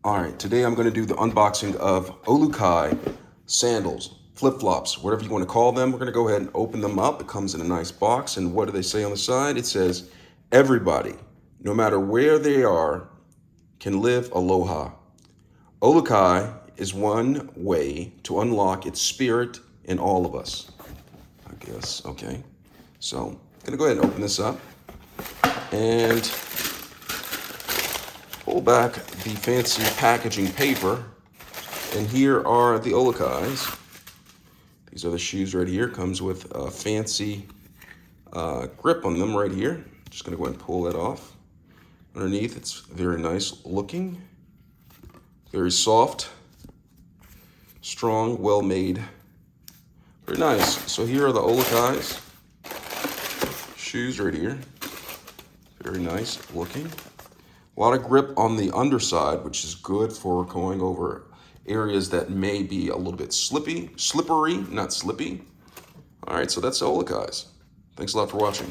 All right, today I'm going to do the unboxing of Olukai Sandals, flip-flops, whatever you want to call them. We're going to go ahead and open them up. It comes in a nice box, and what do they say on the side? It says, everybody, no matter where they are, can live aloha. Olukai is one way to unlock its spirit in all of us. I guess, okay. So I'm going to go ahead and open this up and pull back the fancy packaging paper, and here are the Olukais. These are the shoes right here. Comes with a fancy grip on them right here. Just gonna go ahead and pull that off. Underneath, it's very nice looking, very soft, strong, well made, very nice. So here are the Olukais shoes right here. Very nice looking. A lot of grip on the underside, which is good for going over areas that may be a little bit slippery, not slippy. All right, so that's the Olukais. Thanks a lot for watching.